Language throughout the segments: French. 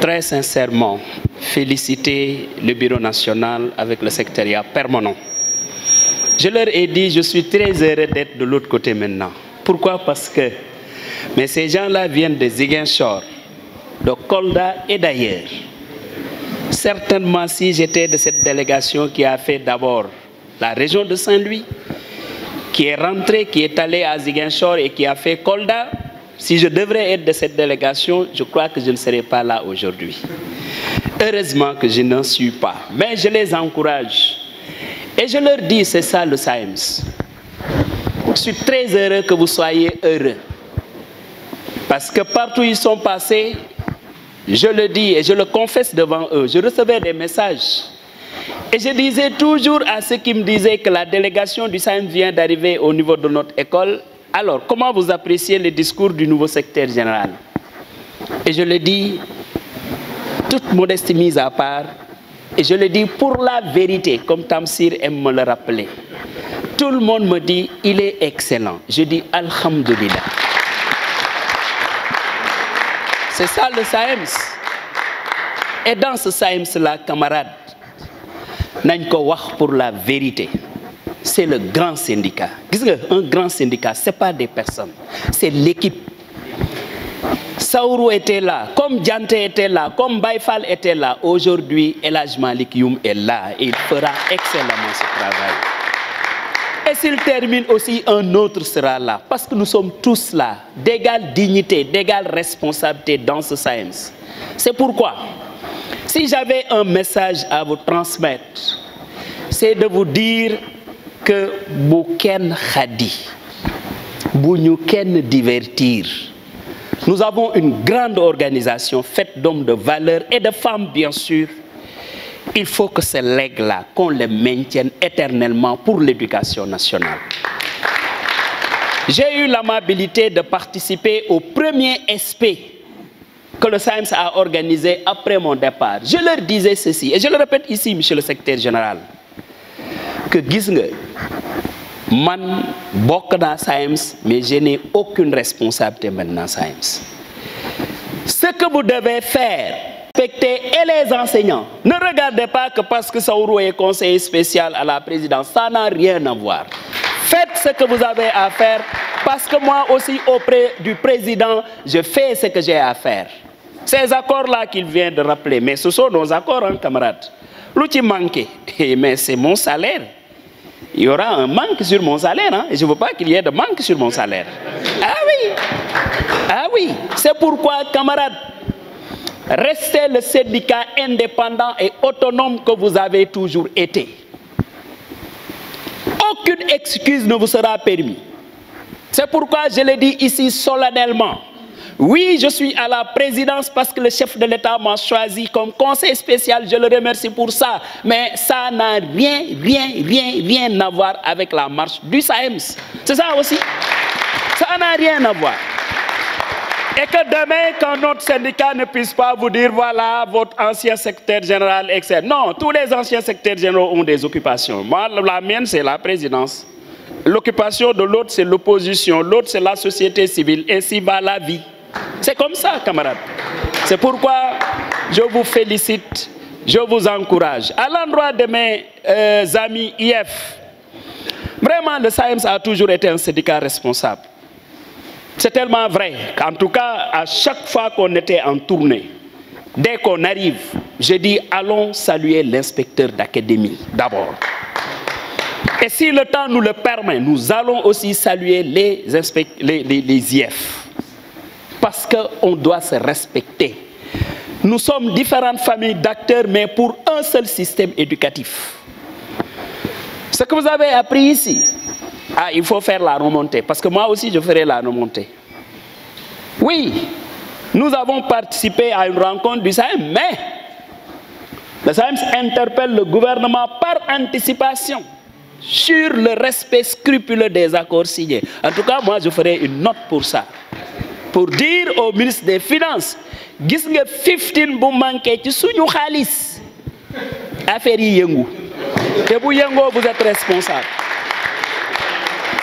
très sincèrement féliciter le Bureau national avec le secrétariat permanent. Je leur ai dit, je suis très heureux d'être de l'autre côté maintenant. Pourquoi? Parce que ces gens-là viennent de Ziguinchor, de Kolda et d'ailleurs. Certainement, si j'étais de cette délégation qui a fait d'abord la région de Saint-Louis, qui est rentrée, qui est allée à Ziguinchor et qui a fait Kolda, si je devrais être de cette délégation, je crois que je ne serais pas là aujourd'hui. Heureusement que je n'en suis pas, mais je les encourage. Et je leur dis, c'est ça le SAEMS. Je suis très heureux que vous soyez heureux. Parce que partout où ils sont passés, je le dis et je le confesse devant eux, je recevais des messages. Et je disais toujours à ceux qui me disaient que la délégation du SAEMS vient d'arriver au niveau de notre école, alors comment vous appréciez le discours du nouveau secrétaire général? Et je le dis, toute modestie mise à part, et je le dis pour la vérité, comme Tamsir aime me le rappeler. Tout le monde me dit, il est excellent. Je dis, Alhamdulillah. C'est ça le SAEMS. Et dans ce SAEMS-là, camarades, nañ ko wax pour la vérité. C'est le grand syndicat. Un grand syndicat, ce n'est pas des personnes, c'est l'équipe. Saourou était là, comme Diante était là, comme Baïfal était là. Aujourd'hui, El Hadj Malick Youm est là et il fera excellemment ce travail. Et s'il termine aussi, un autre sera là. Parce que nous sommes tous là, d'égale dignité, d'égale responsabilité dans ce SAEMS. C'est pourquoi, si j'avais un message à vous transmettre, c'est de vous dire que Bouken Khadi, Bounouken divertir. Nous avons une grande organisation faite d'hommes de valeur et de femmes, bien sûr. Il faut que ce legs-là, qu'on le maintienne éternellement pour l'éducation nationale. J'ai eu l'amabilité de participer au premier SP que le SAEMS a organisé après mon départ. Je leur disais ceci, et je le répète ici, monsieur le secrétaire général, que gis nga man bokk dans SAEMS, mais je n'ai aucune responsabilité maintenant SAEMS. Ce que vous devez faire, respecter et les enseignants. Ne regardez pas que parce que Saourou est conseiller spécial à la présidence, ça n'a rien à voir. Faites ce que vous avez à faire, parce que moi aussi auprès du président, je fais ce que j'ai à faire. Ces accords-là qu'il vient de rappeler, mais ce sont nos accords, hein, camarades. L'outil manqué, mais c'est mon salaire. Il y aura un manque sur mon salaire, hein, et je ne veux pas qu'il y ait de manque sur mon salaire. Ah oui, c'est pourquoi, camarades, restez le syndicat indépendant et autonome que vous avez toujours été. Aucune excuse ne vous sera permise. C'est pourquoi je le dis ici solennellement. Oui, je suis à la présidence parce que le chef de l'État m'a choisi comme conseil spécial. Je le remercie pour ça. Mais ça n'a rien à voir avec la marche du SAEMS. C'est ça aussi. Ça n'a rien à voir. Et que demain, quand notre syndicat ne puisse pas vous dire, voilà, votre ancien secrétaire général, etc. Non, tous les anciens secrétaires généraux ont des occupations. Moi, la mienne, c'est la présidence. L'occupation de l'autre, c'est l'opposition. L'autre, c'est la société civile. Ainsi va la vie. C'est comme ça, camarades. C'est pourquoi je vous félicite, je vous encourage. À l'endroit de mes amis IF, vraiment, le SAEMS a toujours été un syndicat responsable. C'est tellement vrai qu'en tout cas, à chaque fois qu'on était en tournée, dès qu'on arrive, je dis allons saluer l'inspecteur d'académie d'abord. Et si le temps nous le permet, nous allons aussi saluer les IF. Parce qu'on doit se respecter. Nous sommes différentes familles d'acteurs, mais pour un seul système éducatif. Ce que vous avez appris ici, il faut faire la remontée, parce que moi aussi je ferai la remontée. Oui, nous avons participé à une rencontre du SAEMS, mais le SAEMS interpelle le gouvernement par anticipation sur le respect scrupuleux des accords signés. En tout cas, moi je ferai une note pour ça. Pour dire au ministre des Finances, gis nga 15 bu manqué ci suñu xaalis affaire yi yëngu. Te bu yëngoo, vous êtes responsable.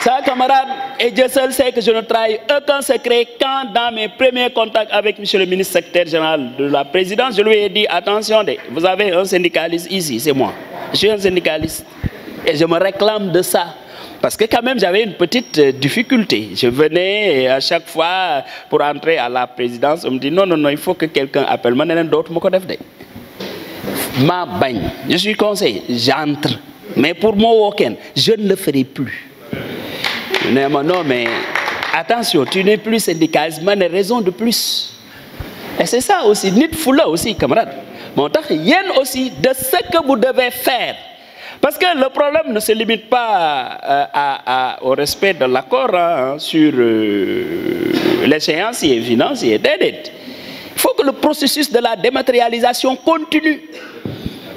Ça, camarade, et Dieu seul sait que je ne trahis aucun secret quand dans mes premiers contacts avec M. le ministre secrétaire général de la présidence, je lui ai dit, attention, vous avez un syndicaliste ici, c'est moi. Je suis un syndicaliste et je me réclame de ça. Parce que quand même, j'avais une petite difficulté. Je venais et à chaque fois, pour entrer à la présidence, on me dit, non, non, non, il faut que quelqu'un appelle. Moi, d'autres me connaissent. Ma bagne, je suis conseiller, j'entre. Mais pour moi, je ne le ferai plus. Non, mais attention, tu n'es plus syndicaliste, mais une raison de plus. Et c'est ça aussi, nid foula aussi, camarade. Mon temps, il y a aussi de ce que vous devez faire. Parce que le problème ne se limite pas au respect de l'accord sur l'échéancier financier. Il faut que le processus de la dématérialisation continue.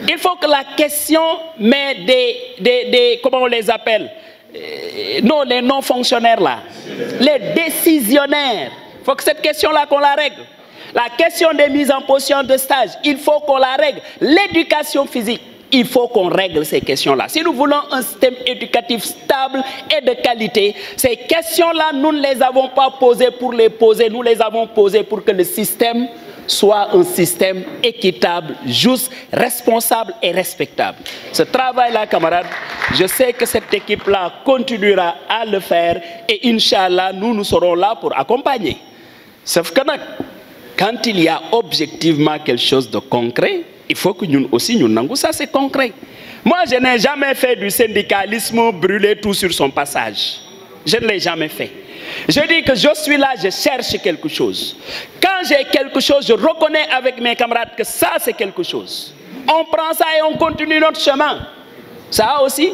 Il faut que la question des comment on les appelle, non, les non-fonctionnaires là, les décisionnaires, il faut que cette question-là qu'on la règle. La question des mises en position de stage, il faut qu'on la règle. L'éducation physique, il faut qu'on règle ces questions-là. Si nous voulons un système éducatif stable et de qualité, ces questions-là, nous ne les avons pas posées pour les poser, nous les avons posées pour que le système soit un système équitable, juste, responsable et respectable. Ce travail-là, camarades, je sais que cette équipe-là continuera à le faire et Inch'Allah, nous serons là pour accompagner. Sauf que quand il y a objectivement quelque chose de concret, il faut que nous aussi, nous ça c'est concret. Moi, je n'ai jamais fait du syndicalisme brûler tout sur son passage. Je ne l'ai jamais fait. Je dis que je suis là, je cherche quelque chose. Quand j'ai quelque chose, je reconnais avec mes camarades que ça c'est quelque chose. On prend ça et on continue notre chemin. Ça aussi,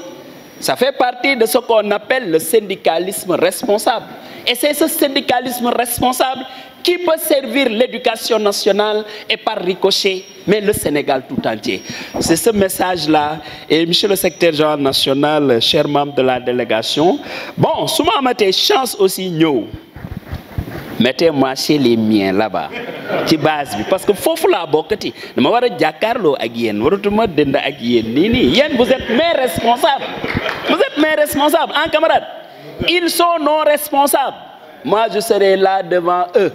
ça fait partie de ce qu'on appelle le syndicalisme responsable. Et c'est ce syndicalisme responsable qui peut servir l'éducation nationale et par ricochet, mais le Sénégal tout entier. C'est ce message-là. Et monsieur le secrétaire général national, cher membre de la délégation, bon, souvent, mettez chance aussi, nous. Mettez-moi chez les miens là-bas, qui base, parce que faut la bokati. Je vais Jakarlo agien, denda agien, nini. Vous êtes mes responsables. Vous êtes mes responsables, hein, camarades? Ils sont non responsables. Moi, je serai là devant eux.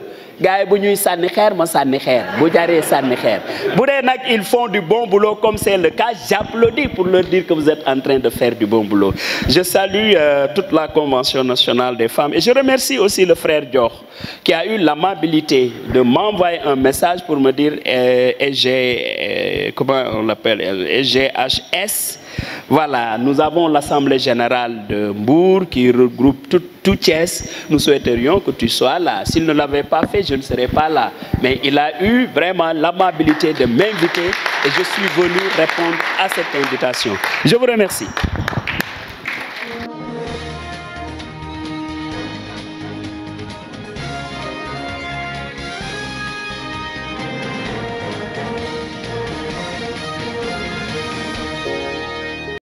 Ils font du bon boulot comme c'est le cas. J'applaudis pour leur dire que vous êtes en train de faire du bon boulot. Je salue toute la Convention nationale des femmes et je remercie aussi le frère Dior qui a eu l'amabilité de m'envoyer un message pour me dire comment on l'appelle, EGHS. Voilà, nous avons l'Assemblée générale de Mbour qui regroupe tout Thiès. Nous souhaiterions que tu sois là. S'il ne l'avait pas fait, je ne serais pas là. Mais il a eu vraiment l'amabilité de m'inviter et je suis venu répondre à cette invitation. Je vous remercie.